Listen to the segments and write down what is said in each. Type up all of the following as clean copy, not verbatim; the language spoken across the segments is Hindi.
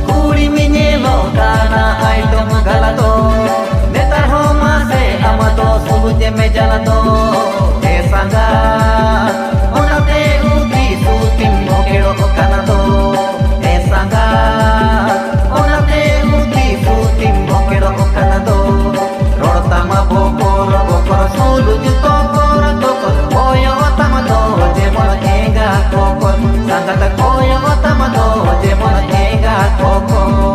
Kuri minyelo kana item galato Netar ho mase amato suluje me jalato Sangga onate uti sutim okero kanato Sangga onate uti sutim okero kanato Rotama bokor suluju tokor Koyo otama do jemol enga kokor Sangga ta koyo otama do jemol enga kokor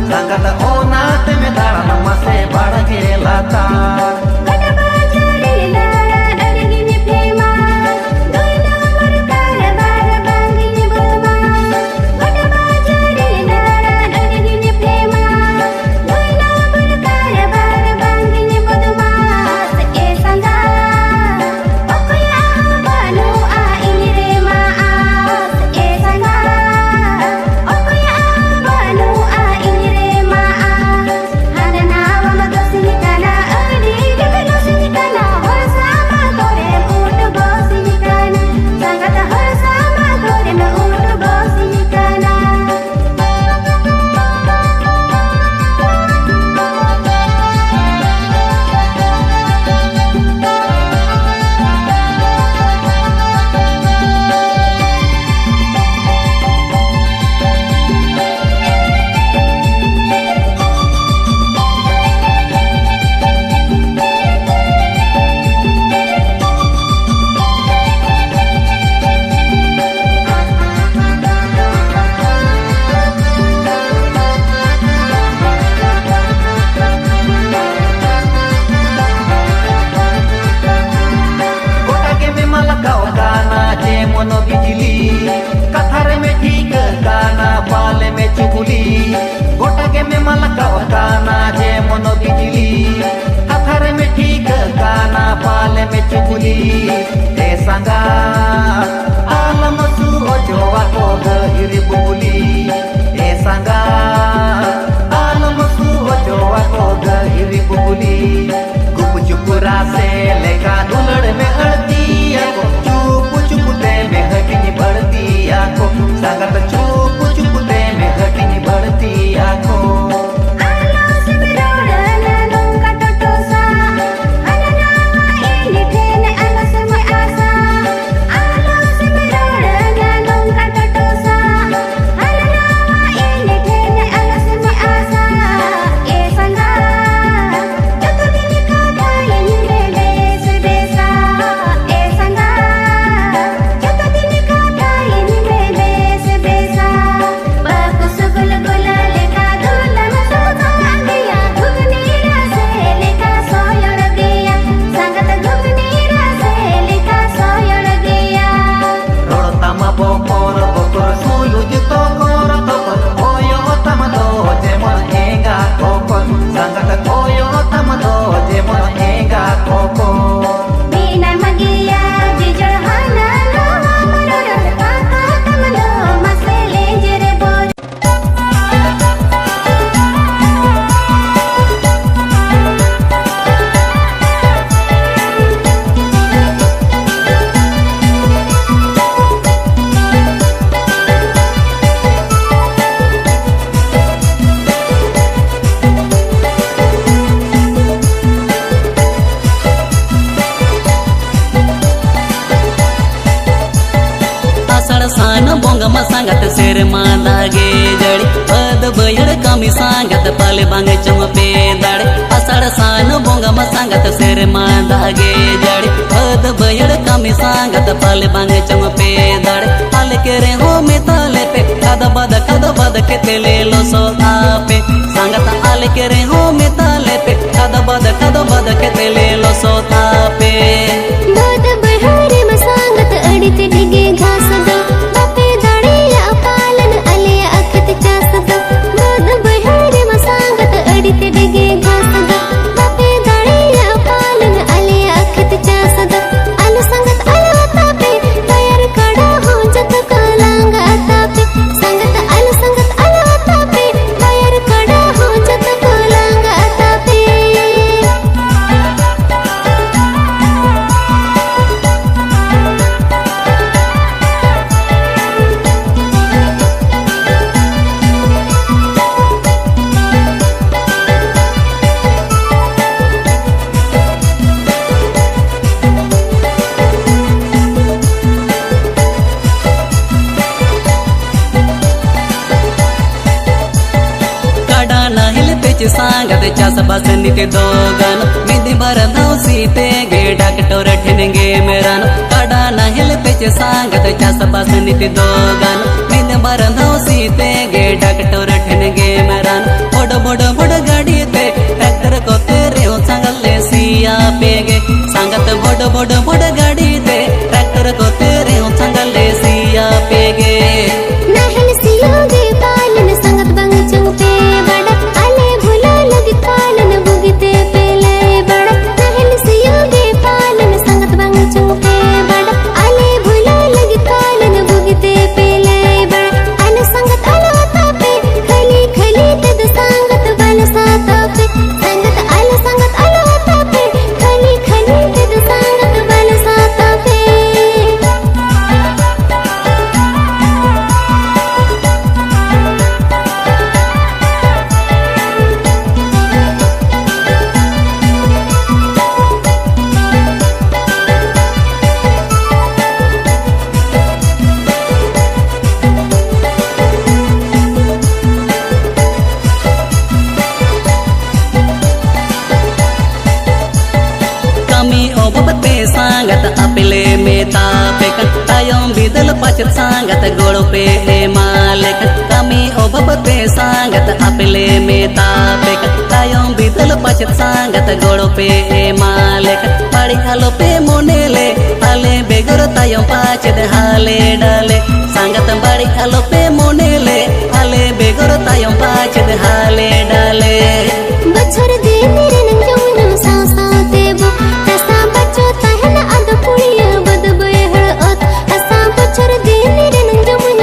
Sangkata onate me dara namase badage lata mono बिजली कथार में ठीक गाना पाले में चुगली गोटा के में मलका गाना जे मोनो बिजली कथार में ठीक गाना पाले में चुगली ए संगा आलम सु जोवा को गहिर बुली ए संगा आलम सु जोवा को गहिर बुली गुप चुपुरा से लेका दुलड़ में हड़ती में घटनी बढ़ती आँखों संगत चुप चुपते में घटनी बढ़ती आँखों Asa बोंगा मा सांगत शेर मांदागे जड़ी पद बयड़ कमी सांगत पाले बांगे चम पे दाड़े आषाढ़ सान बोंगा मा सांगत शेर मांदागे जड़ी पद बयड़ कमी सांगत पाले बांगे चम पे दाड़े पाले के रे हो में ताले पे कद बद के तेले लो सो आपे सांगत आले के रे हो में ताले पे कद बद के तेले लो सो आपे बोद बहारे मा सांगत अड़ित डिगे घास दो बापे दाड़े या पालन अले अखत चास दो बोद बहारे मा सांगत अड़ित डिगे घास दो बापे दाड़े या पालन अले अखत चास दो अल संगत अलवता पे तैयार कड़ा हो जत कलांग आता पे संगत अलवता पे तैयार कड़ा हो जत कलांग आता पे सांगत चास बस निते दोगन मिदी भर सीते गे डॉक्टर ठेनेंगे मेरा काड़ा नहिल पेच सांगत चास बस निते दोगन मिदी भर सीते गे डॉक्टर ठेनेंगे मेरा बोड़ गाड़ी ते ट्रैक्टर को तेरे हो सांगले सिया पेगे सांगत बोड़ गाड़ी ते ट्रैक्टर को तेरे हो सांगले सिया पेगे नहल सियोगे पालन संगत बंग चंपे बड़ा अले भुला लगी पालन बुगते पेले बड़ा नहल सियोगे पालन संगत बंग चंपे बड़ा अले भुला लगी पालन बुगते पेले बड़ा अन संगत अलवता पे खली तद संगत बल साता पे संगत अलवता पे खली तद संगत बल साता पे सांगत अपले में तापेक तायम बिदल पचत सांगत गोड़ पे मालिक कमी ओभपते सांगत अपले में तापेक तायम बिदल पचत सांगत गोड़ पे मालिक पड़ी आलो पे मोनेले आले बेगर तायम पाचत हाले डाले सांगत बड़ी आलो पे मोनेले आले बेगर तायम पाचत हाले डाले बछर दे मेरे नंजोन सा देबो तसा बच्चो तहन अद पुड़िया बद बहड़ अत तसा बछर दे मेरे नंजोन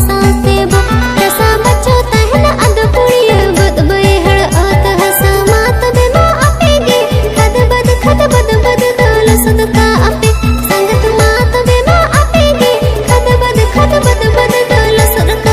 सा देबो तसा बच्चो तहन अद पुड़िया बद बहड़ अत हसा मात दे मा अपेगे खद बद दल सदका अपे संगत मात दे मा अपेगे खद बद दल सदका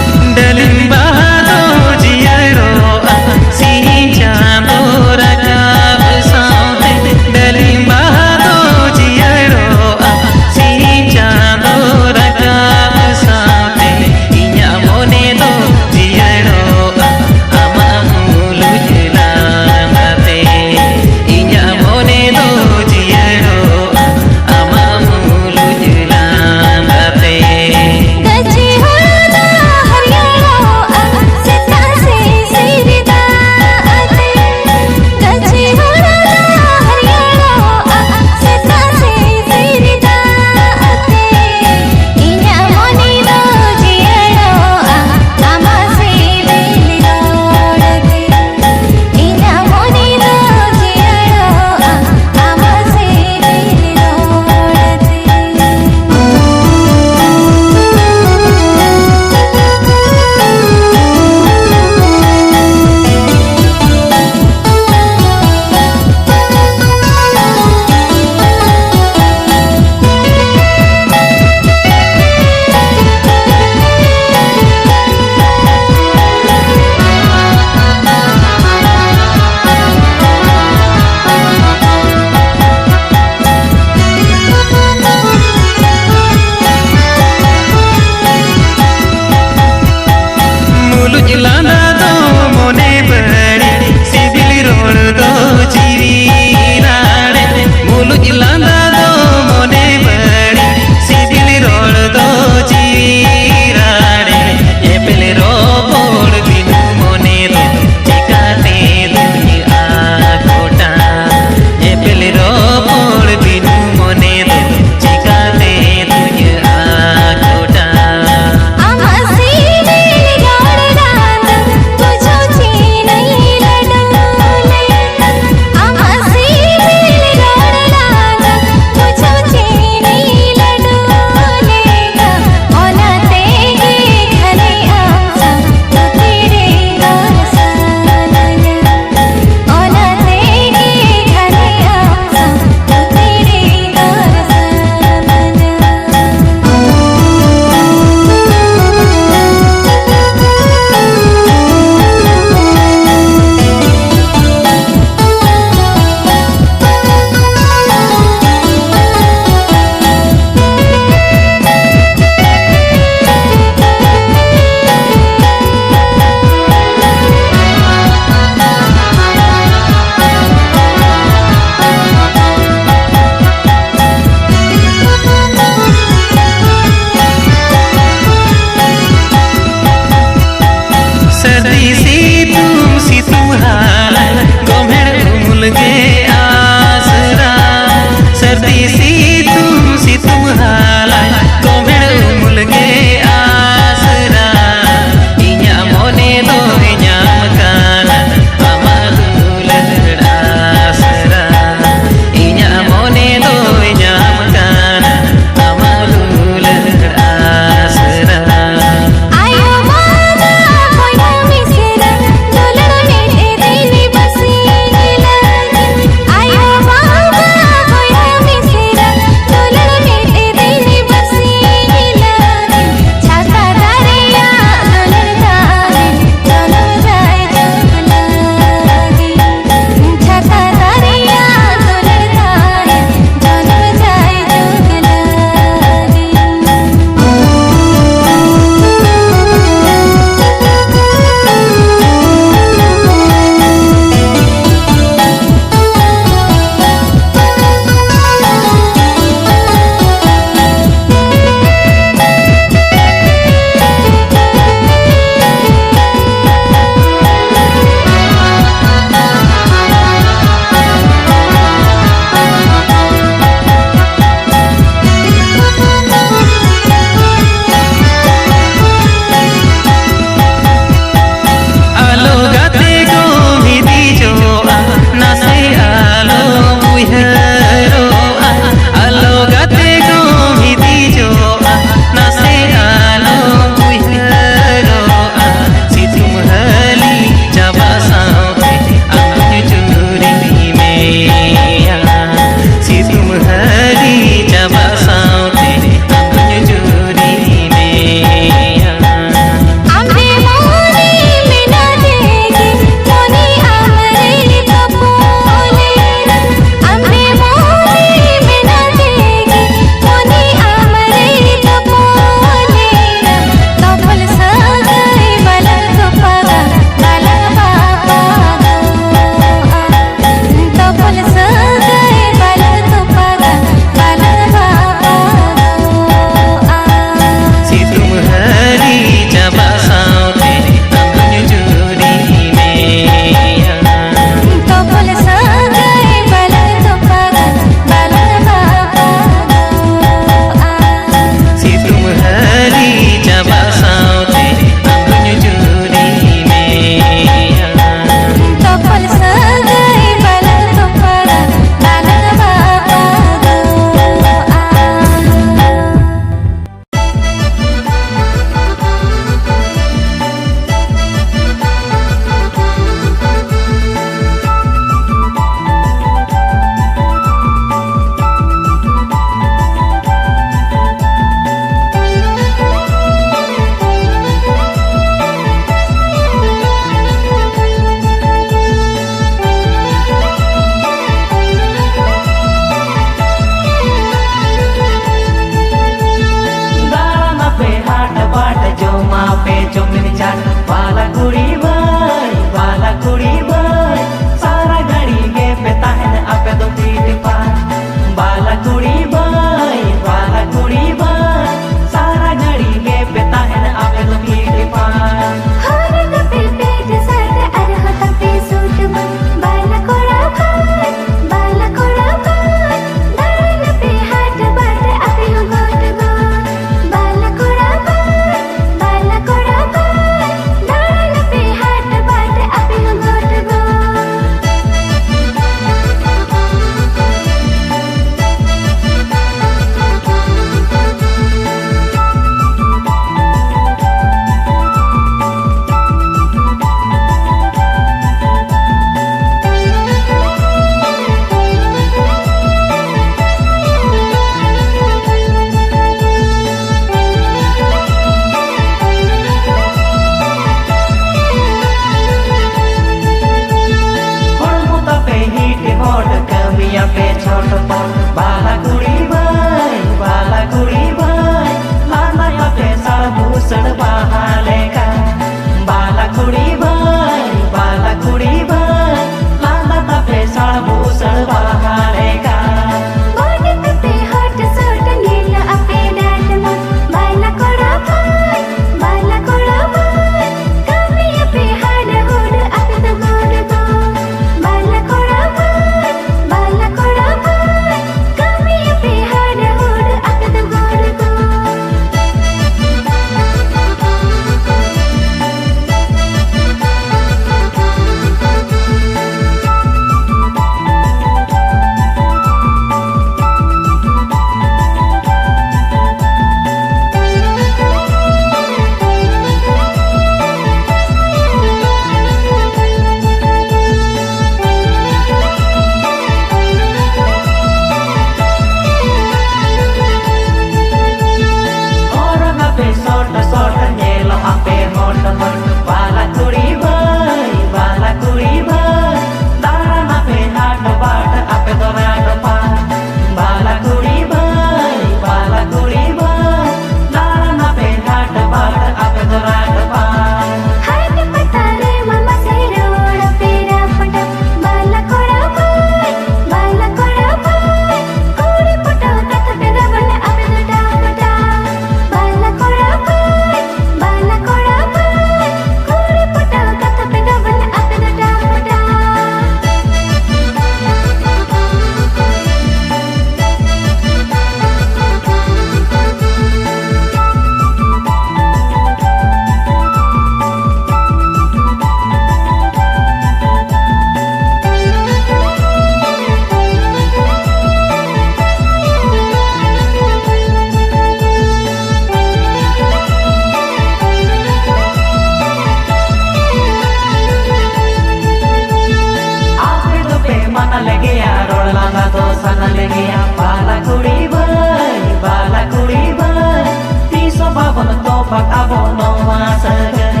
topak abo noa sagai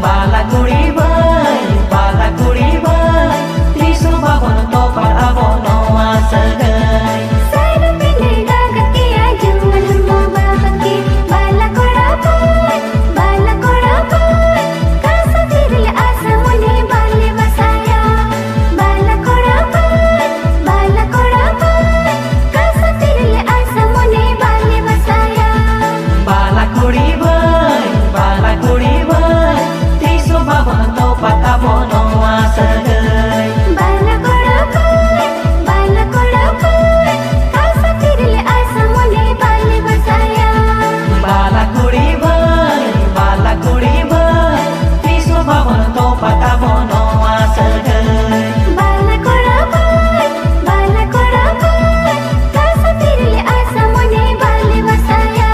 bala kuri bai tisu babon topak abo noa sagai सारा पिने गागत के आजमन हम बाहके बाला कोड़ा पाय कासा तिरले आसा मुने बाले बसाया बाला कोड़ा पाय कासा तिरले आसा मुने बाले बसाया bala kuri bai tisu babon topak abo noa sagai बाला कोड़ा पाय कासा तिरले आसा मुने बाले बसाया bala kuri bai tisu babon topak abo noa sagai बाला कोड़ा पाय कासा तिरले आसा मुने बाले बसाया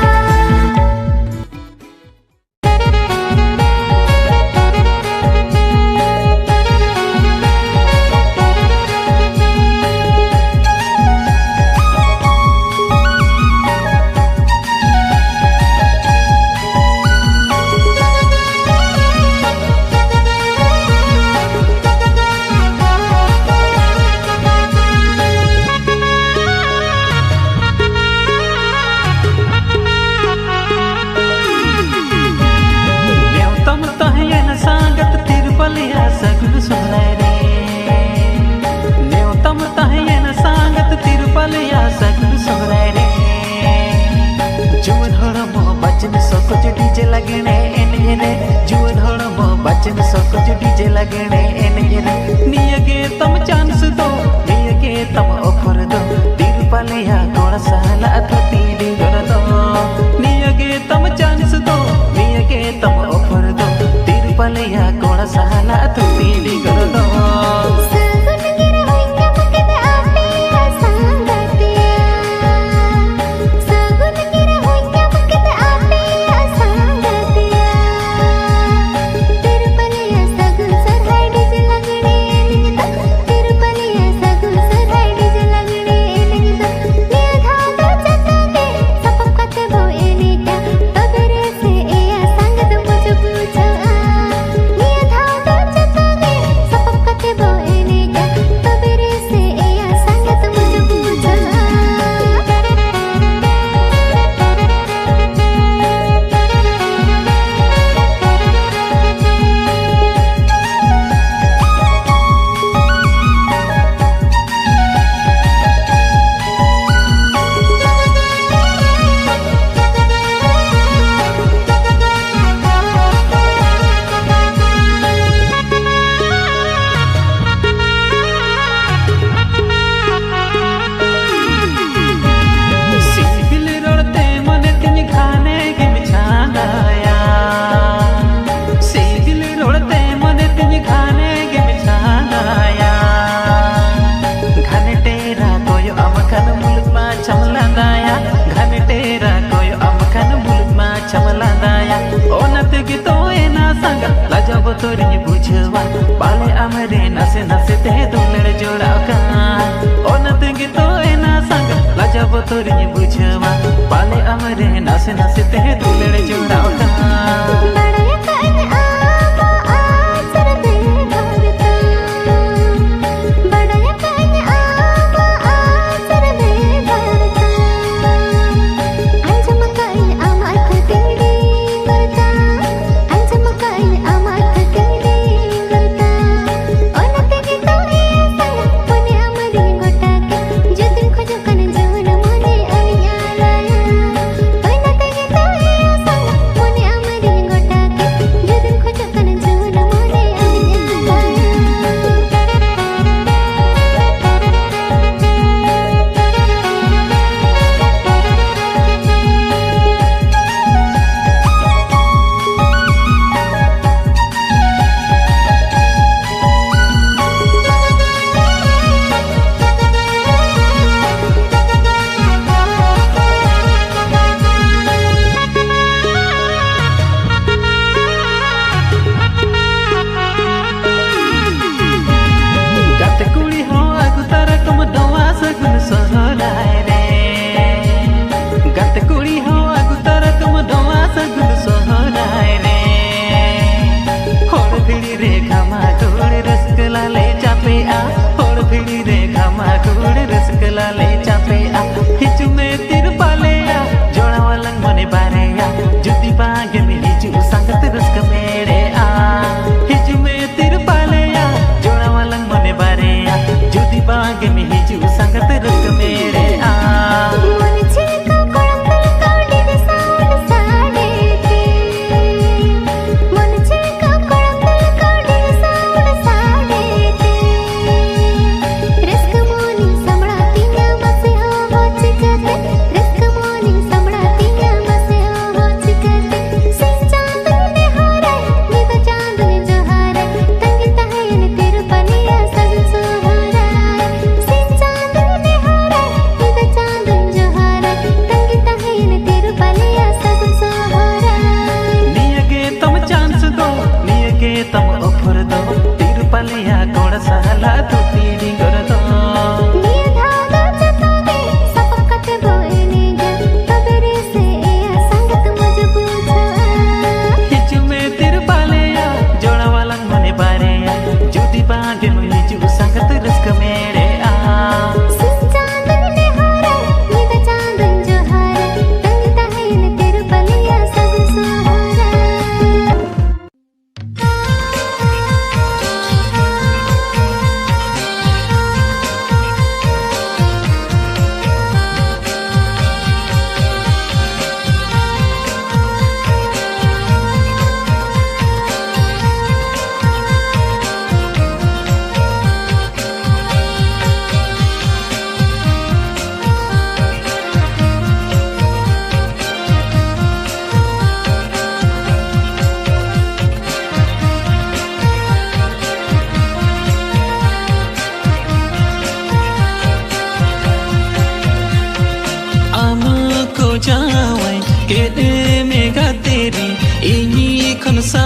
में गातेरी इन्हीं खनसा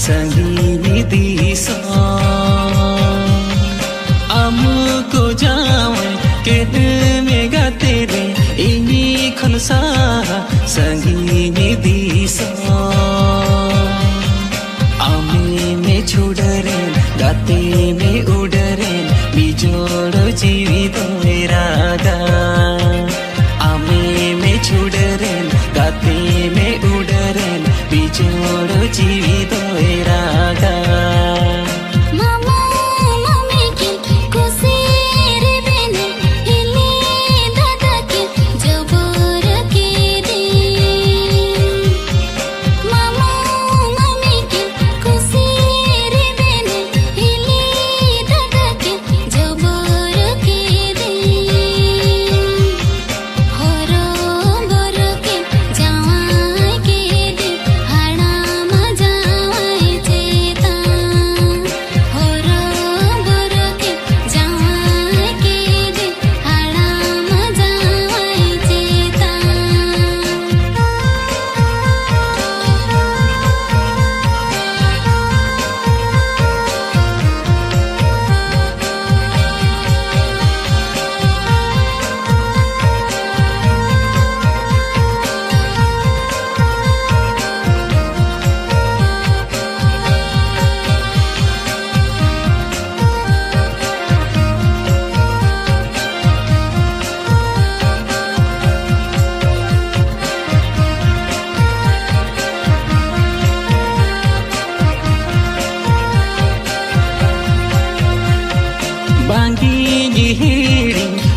संगीनी दिशा हमको जावे केद में गातेरी इन्हीं खनसा संगीनी दिशा आमे में छुड़रे गाते में उड़रे बिजोड़ जीवित रागा आमे में छुड़रे गाते में उड़रे बिजोड़ जीवित रागा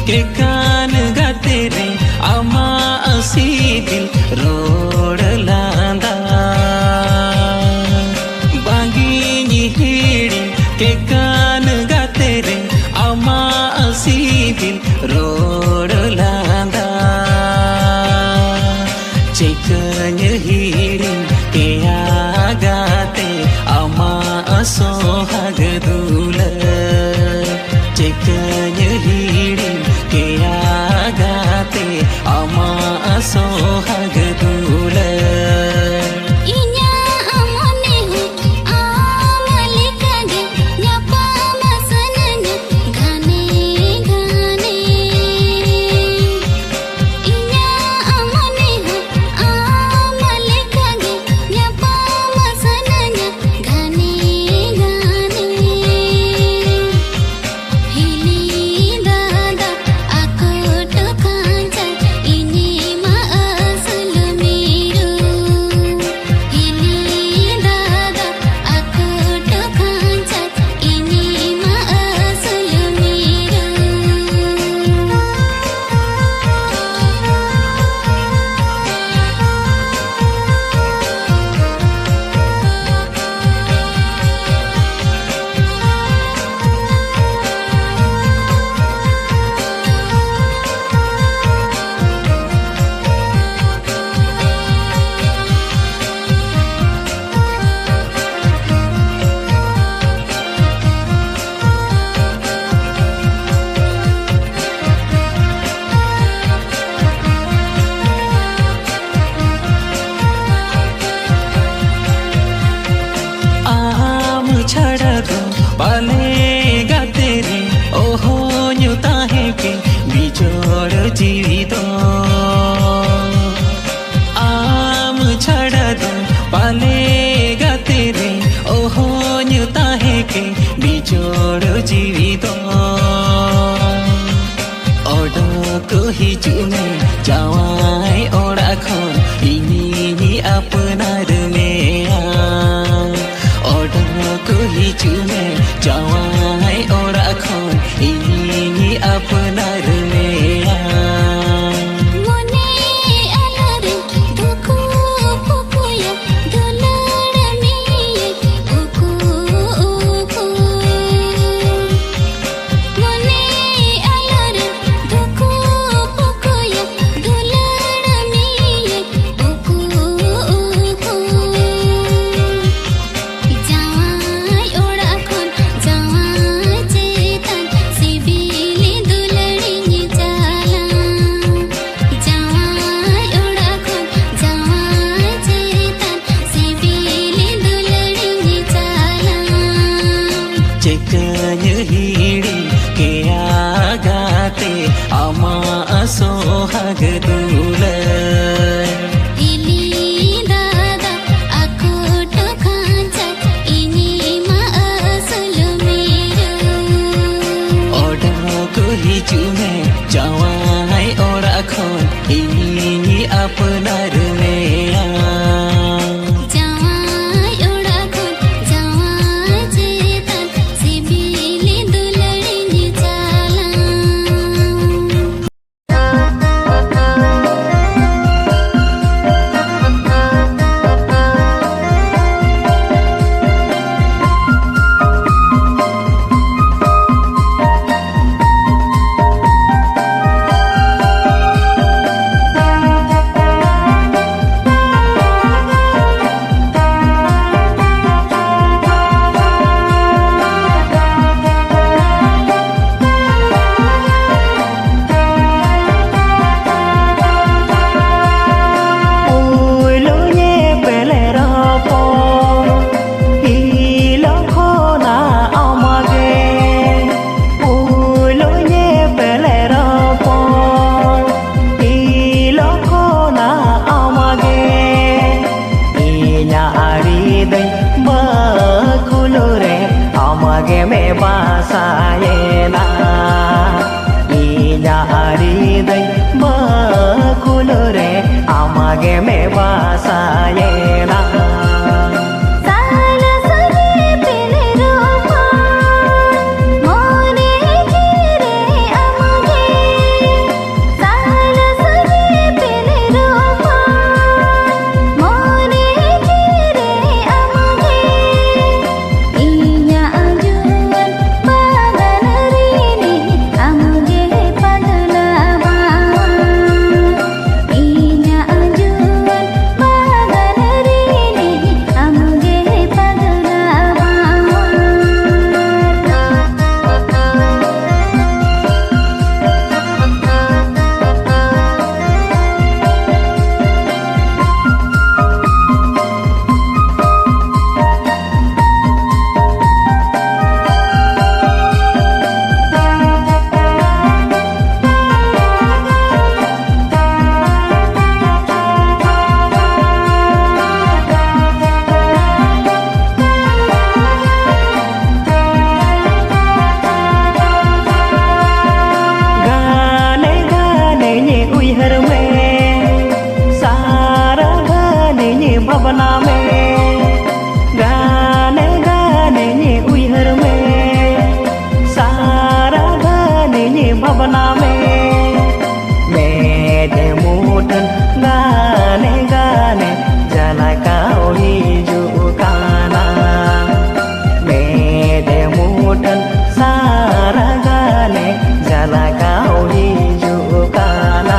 के कान गाते रे अमा असी दिल रोड लांदा बांगी निहिड़ी के कान गाते रे अमा असी दिल रोड लांदा चिकन हिड़ी के आगाते अमा असोहाग दूल चिकन हिड़ी के आगाते अमा असोहाग दूल पाले गाते रे ओहो न्यूता है के बिजोड़ जीवित आम छड़ा दो पाले गाते रे ओहो न्यूता है के बिजोड़ जीवित ओडक हिजुने जावाई ओड़ा खन इनी अपनार में ओडक हिजुने जावाई ओड़ा खन इनी अपनार में जावाई ओड़ा खन में बासायेना इया हृदय बकुल रे आमागे में बासायेना भावना में गाने गाने ये उइहर में सारा गाने ये भावना में मेरे मुठन गाने गाने जला काओ हिजू काना मेरे मुठन सारा गाने जला काओ हिजू काना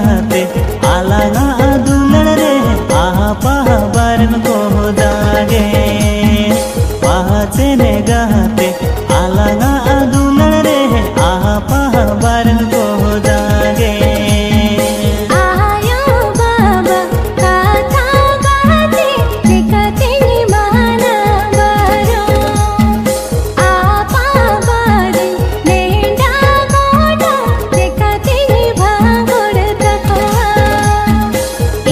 गाते आलागा दुलड़ रे आपा बारन को दागे पाचे ने गाते आलागा दुलड़ रे आपा बारन को दागे आयो बाबा कथा गाते देखते माना बारो आपा बारन नेंडा गोटा देखते भागोड़ तकवा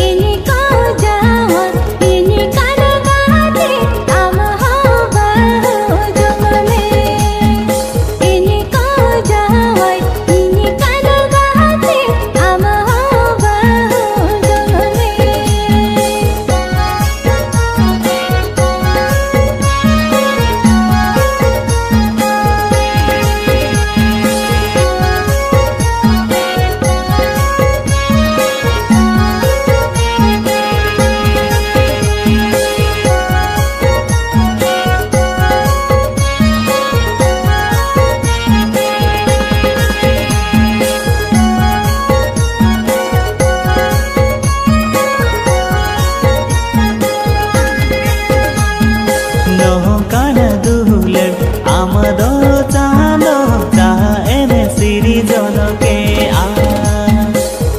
इनको जावा इनका गाते हम हो बहु जग में इनको जावा इनका गाते हम हो बहु जग नौकान दुलड़ आमदो चालो चाह एने सिरी जोनो के आ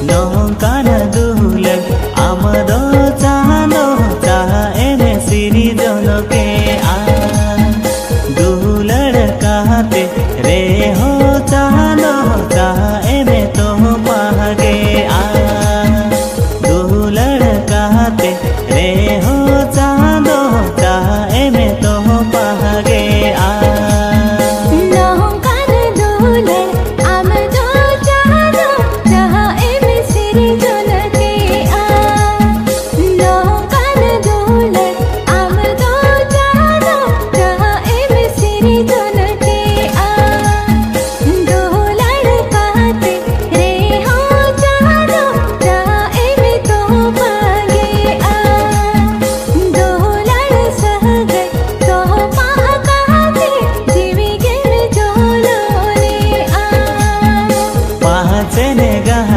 नौकान दुलड़ आमदो चालो चाह एने सिरी जोनो के आ दुलड़ कहते रे हो चालो चाह एने तो पागे आ दुलड़ कहते रे हो चालो चाह एने तो पागे आ नौकान दुलड़ आम दो चालो जहाँ एम सिरी जोलते आ नौकान दुलड़ आम दो चालो जहाँ एम सिरी जोलते आ दुलड़ कहते रे हो चालो जहाँ एम तो पागे आ दुलड़ सह गए तो पा कहते जीवी गिर जोलो रे आ पाचे ने गह